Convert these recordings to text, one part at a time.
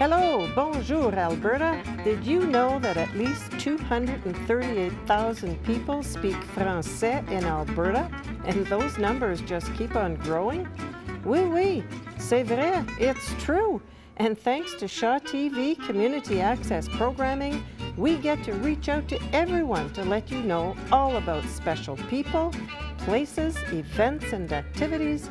Hello, bonjour, Alberta. Did you know that at least 238,000 people speak Français in Alberta? And those numbers just keep on growing? Oui, oui, c'est vrai, it's true. And thanks to Shaw TV Community Access Programming, we get to reach out to everyone to let you know all about special people, places, events, and activities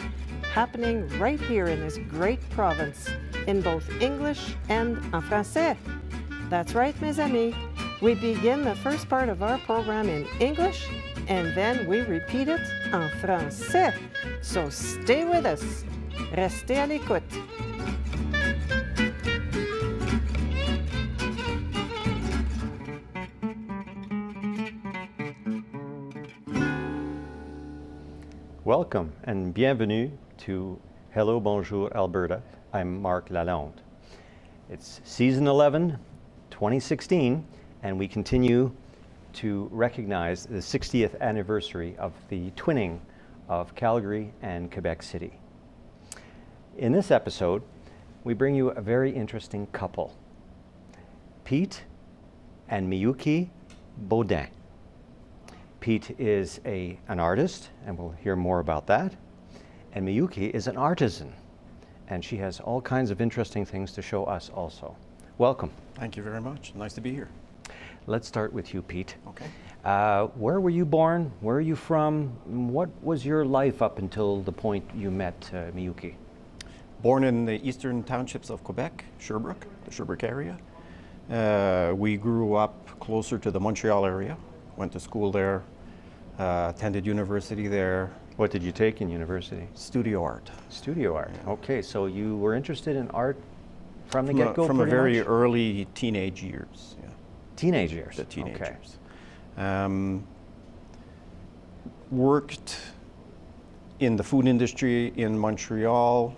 happening right here in this great province, in both English and en français. That's right, mes amis. We begin the first part of our program in English, and then we repeat it en français. So stay with us. Restez à l'écoute. Welcome and bienvenue to Hello, Bonjour, Alberta. I'm Marc Lalonde. It's season 11, 2016, and we continue to recognize the 60th anniversary of the twinning of Calgary and Quebec City. In this episode, we bring you a very interesting couple, Pete and Miyuki Beaudin. Pete is an artist, and we'll hear more about that. And Miyuki is an artisan, and she has all kinds of interesting things to show us also. Welcome. Thank you very much. Nice to be here. Let's start with you, Pete. Okay. Where were you born? Where are you from? What was your life up until the point you met Miyuki? Born in the eastern townships of Quebec, Sherbrooke, the Sherbrooke area. We grew up closer to the Montreal area. Went to school there, attended university there. What did you take in university? Studio art. Studio art. Yeah. Okay, so you were interested in art from the get-go? From a pretty very much? early teenage years. Yeah. Teenage years? The teenage okay. years. Worked in the food industry in Montreal.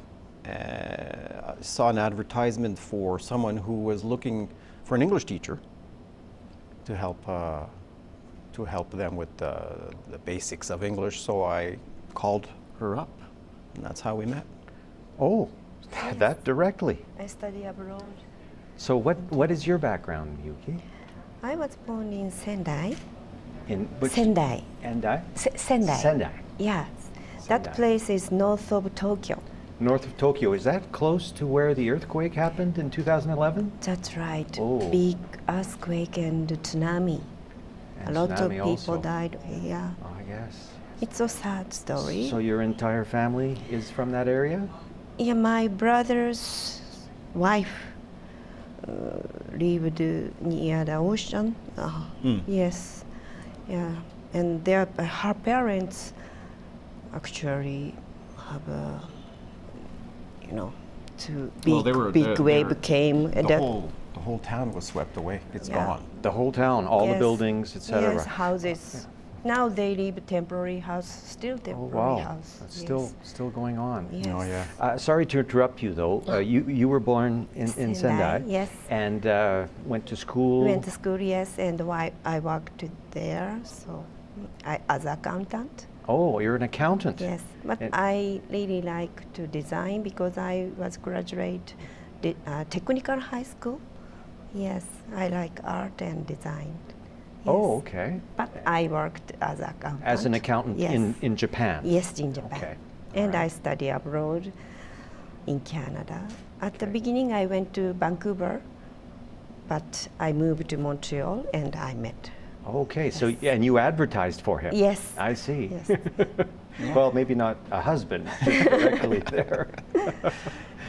Saw an advertisement for someone who was looking for an English teacher to help them with the basics of English. So I called her up, and that's how we met. Oh, that directly. I study abroad. So what is your background, Miyuki? I was born in Sendai. In which? Sendai. Sendai? Sendai. Sendai. Yes. Sendai. That place is north of Tokyo. North of Tokyo. Is that close to where the earthquake happened in 2011? That's right. Oh. Big earthquake and tsunami. And a lot of tsunami people also. died. Yeah. Oh, yes. It's a sad story. So your entire family is from that area? Yeah, my brother's wife lived near the ocean. Yes. Yeah. And her parents actually have a, big wave came. And The whole town was swept away. It's Yeah. gone. The whole town, all the Yes. buildings, etc. Yes, houses. Now they live temporary house, still Oh temporary wow, house. that's Yes. still going on. Yes. Oh yeah. Sorry to interrupt you though. You were born in Sendai. Yes. And went to school. Went to school, yes, and I worked there, so as accountant. Oh, you're an accountant. Yes, but And- I really like to design because I was graduate technical high school. Yes, I like art and design. Yes. Oh, okay. But I worked as accountant. As an accountant Yes. in Japan. Yes, in Japan. Okay. And All I right. study abroad in Canada. At the beginning, I went to Vancouver, but I moved to Montreal and I met. Okay, so and you advertised for him. Yes. I see. Yes. Well, maybe not a husband just directly there.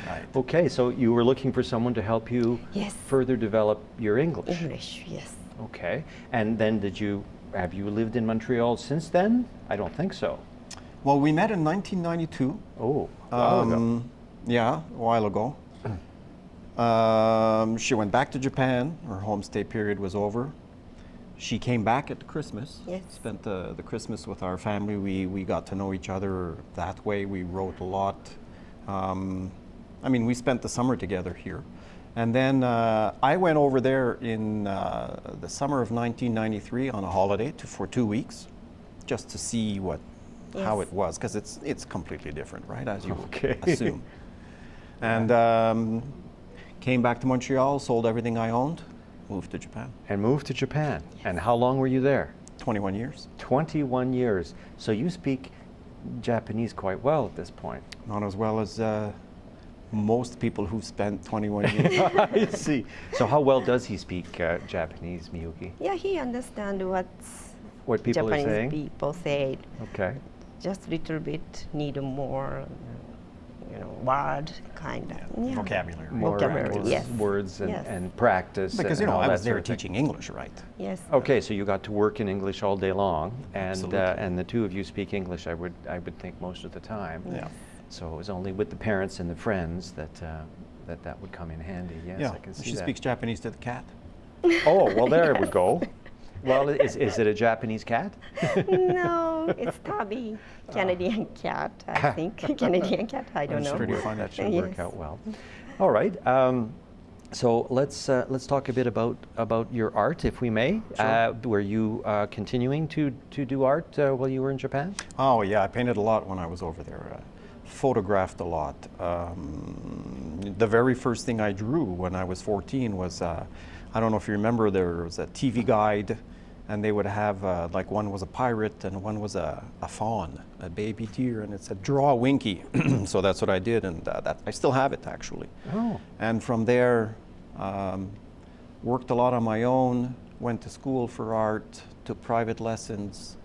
Right. Okay, so you were looking for someone to help you Yes. further develop your English. English, yes. Okay, and then have you lived in Montreal since then? I don't think so. Well, we met in 1992. Oh, a while ago. Yeah, a while ago. She went back to Japan. Her homestay period was over. She came back at Christmas. Yes. Spent the Christmas with our family. We got to know each other that way. We wrote a lot. We spent the summer together here. And then I went over there in the summer of 1993 on a holiday for 2 weeks, just to see how Yes. it was, because it's completely different, right? As you Okay. assume. And Came back to Montreal, sold everything I owned, moved to Japan. And moved to Japan. And how long were you there? 21 years. 21 years. So you speak Japanese quite well at this point. Not as well as most people who've spent 21 years. I see. So how well does he speak Japanese, Miyuki? Yeah, he understands What people Japanese are saying? people say. Okay. Just little bit need more, word kind of. Yeah. Vocabulary. More Vocabulary, yes. words and, Yes. and practice. Because, and all I that was there sort of thing. teaching English, right? Yes. Okay, so you got to work in English all day long, Absolutely. and the two of you speak English. I would think most of the time. Yeah. So it was only with the parents and the friends that that would come in handy. Yes, Yeah. I can see She that. speaks Japanese to the cat. Oh, well, there we go. Well, is it a Japanese cat? No, it's Tabby, Canadian cat, I think. Canadian cat, I don't That's know. pretty fun. That should work Yes. out well. All right. So let's talk a bit about your art, if we may. Sure. Were you continuing to do art while you were in Japan? Oh, yeah, I painted a lot when I was over there. Photographed a lot. The very first thing I drew when I was 14 was, I don't know if you remember, there was a TV guide, and they would have, like one was a pirate and one was a fawn, a baby deer, and it said, draw Winky. So that's what I did, and that I still have it, actually. Oh. And from there, worked a lot on my own, went to school for art, took private lessons,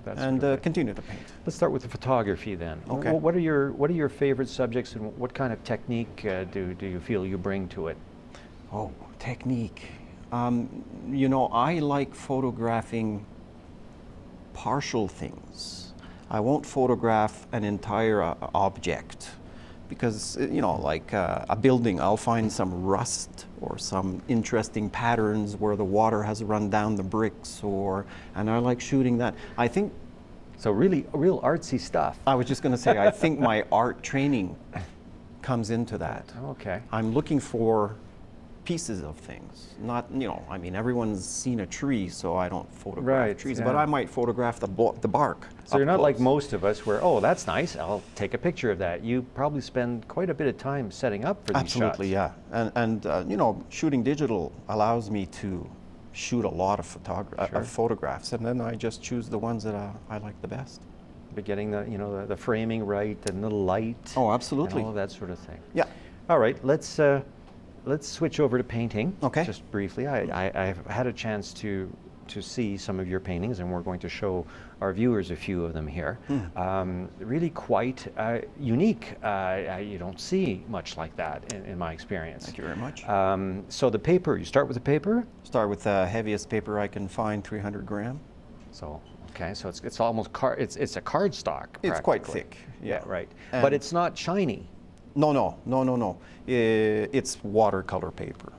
That's and terrific. continued to paint. Let's start with the photography then. Okay. What are your favorite subjects, and what kind of technique do you feel you bring to it? Oh, technique. I like photographing partial things. I won't photograph an entire object because, like a building, I'll find some rust or some interesting patterns where the water has run down the bricks, and I like shooting that. I think, So really, real artsy stuff. I was just going to say, I think my art training comes into that. Okay. I'm looking for pieces of things, not, everyone's seen a tree, so I don't photograph Right, trees, yeah. but I might photograph the bark. So you're up not like close. most of us where, oh, that's nice, I'll take a picture of that. You probably spend quite a bit of time setting up for these Absolutely, shots. yeah. And shooting digital allows me to shoot a lot of Sure. photographs, and then I just choose the ones that I like the best. But getting the framing right and the light. Oh, absolutely. And all of that sort of thing. Yeah. All right, let's switch over to painting. Okay. Just briefly, I've had a chance to see some of your paintings, and we're going to show our viewers a few of them here. Really quite unique. You don't see much like that in my experience. Thank you very much. So the paper, you start with the paper. Start with the heaviest paper I can find, 300 gram. So okay, so it's almost it's a cardstock. It's quite practically. thick. Yeah, right. And But it's not shiny. No. It's watercolor paper.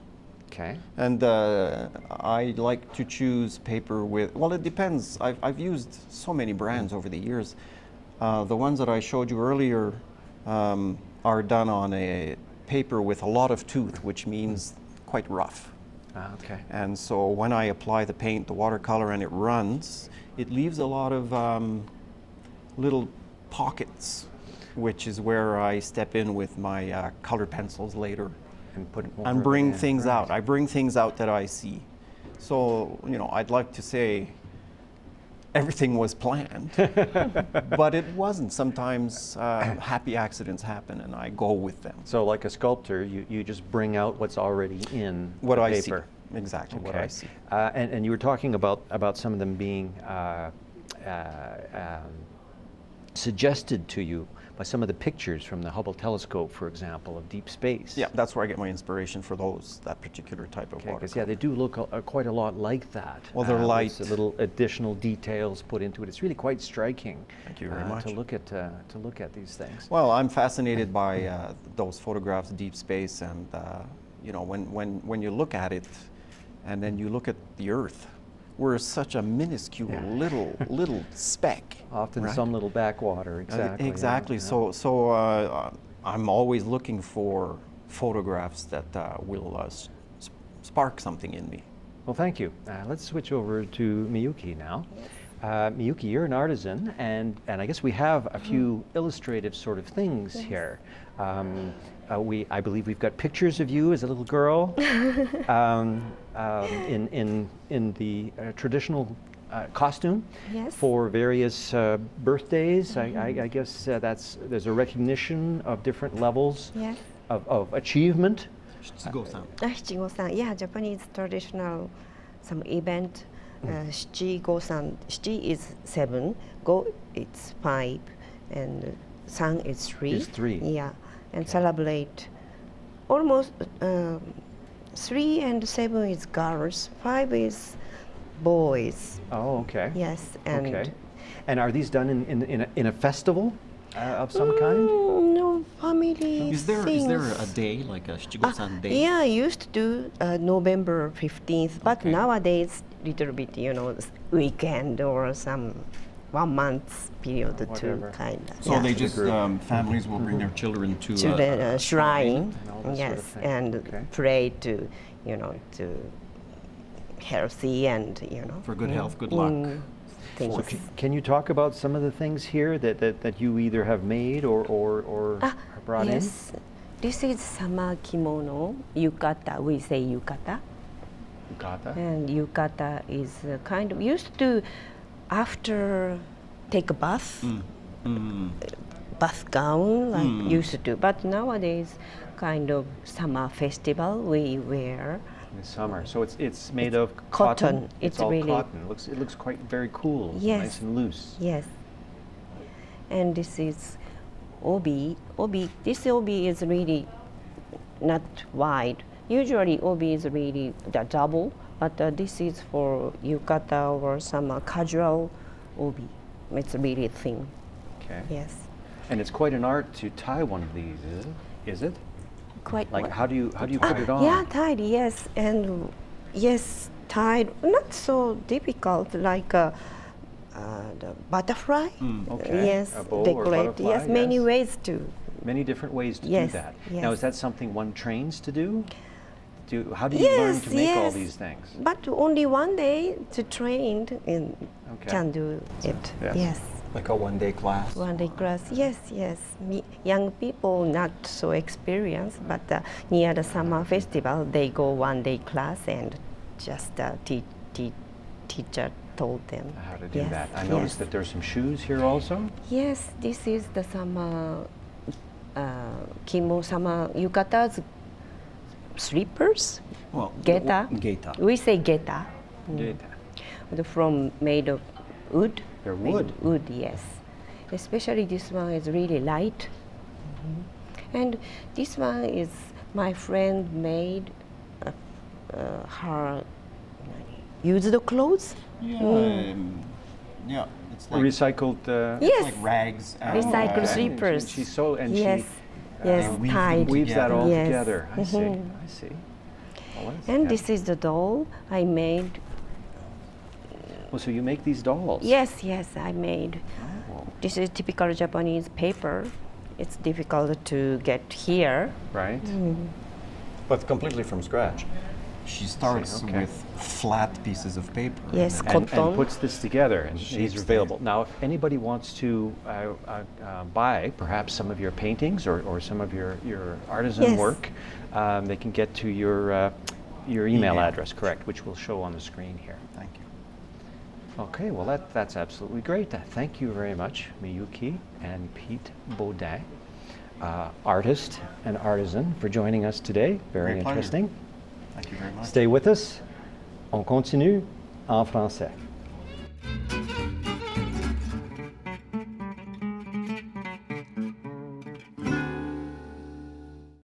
Okay. And I like to choose paper with, well, it depends. I've used so many brands over the years. The ones that I showed you earlier are done on a paper with a lot of tooth, which means quite rough. Okay. And so when I apply the paint, the watercolor, and it runs, it leaves a lot of little pockets, which is where I step in with my colored pencils later. And put more And of it bring in, things right. out. I bring things out that I see. So, I'd like to say everything was planned, but it wasn't. Sometimes happy accidents happen, and I go with them. So like a sculptor, you just bring out what's already in What the I paper. see. Exactly what I see. And you were talking about some of them being suggested to you by some of the pictures from the Hubble telescope, for example, of deep space. Yeah, that's where I get my inspiration for that particular type of water. Because they do look quite a lot like that. Well, they're light. With little additional details put into it. It's really quite striking. Thank you very much. To look at these things. Well, I'm fascinated by those photographs of deep space, and when you look at it, and then you look at the Earth, we're such a minuscule little speck. Often right? some little backwater. Exactly. Exactly. Yeah. So I'm always looking for photographs that will spark something in me. Well, thank you. Let's switch over to Miyuki now. Miyuki, you're an artisan, and I guess we have a few illustrative sort of things here. I believe we've got pictures of you as a little girl in the traditional costume Yes. for various birthdays. I guess there's a recognition of different levels Yes. of achievement. Shichigo-san. Shichigo-san, yeah, Japanese traditional some event. Shichigo-san, Shichi is 7, Go it's 5, and San is 3. Is 3. Yeah, and celebrate almost 3 and 7 is girls, 5 is boys. Oh, okay. Yes, and Okay. And are these done in a festival of some kind? No, family Is there things. a day, like a Shichigo-san day? Yeah, I used to do November 15th, but Okay. nowadays little bit, weekend or some 1 month period to Whatever. kind of. So they just, families will bring their children to the shrine, and all that sort of yes, thing. and Okay. pray to, to healthy and, For good health, good luck. things. So can you talk about some of the things here that you either have made or brought in? Yes, this is summer kimono, yukata, we say yukata. Gata? And yukata is kind of used to after take a bath, bath gown like used to, but nowadays kind of summer festival we wear. In summer. So it's made of cotton. It's It's all really- cotton. It looks quite very cool. Yes. Nice and loose. Yes. And this is obi. This obi is really not wide. Usually obi is really the double, but this is for yukata or some casual obi. It's really thin. Okay. Yes. And it's quite an art to tie one of these, is it? Is it? Quite Like well. how do you put it on? Yeah, tied, yes. And yes, tied, not so difficult like the butterfly. Okay. Yes, A bow or decorate. butterfly, Yes, many yes. ways to. Many different ways to Yes, do that. yes. Now, is that something one trains to do? How do you learn to make all yes. these things? But only one day to train and Okay. can do it. Yes. Yes. Like a one-day class? One day class, yes. Young people not so experienced, but near the summer festival, they go one day class and just teacher told them How to do yes, that. I yes. noticed that there's some shoes here also. Yes, this is the summer summer yukata's slippers. Well, Geta. Geta. We say geta. Did. From made of wood. They're Made wood. of wood, yes. Especially this one is really light. And this one is my friend made her used clothes. Yeah, yeah. It's like, Recycled. Yes. like rags. Recycled okay. slippers. And she's so and yes. she Yes, weave them tied. weaves that all Yes. together. I see. Mhm. I see. Well, that's- And yeah. this is the doll I made. Well, so you make these dolls. Yes, I made. Oh, This is typical Japanese paper. It's difficult to get here. right. But completely from scratch. She starts okay. with flat pieces of paper. Yes, and then- cotton. And puts this together, and these Shapes are them. available. Now, if anybody wants to buy perhaps some of your paintings or some of your artisan Yes. work, they can get to your email Email. address, correct, which we'll show on the screen here. Thank you. Okay, well that's absolutely great. Thank you very much, Miyuki and Pete Beaudin, artist and artisan, for joining us today. Very My pleasure. interesting. Thank you very much. Stay with us. On continue en français.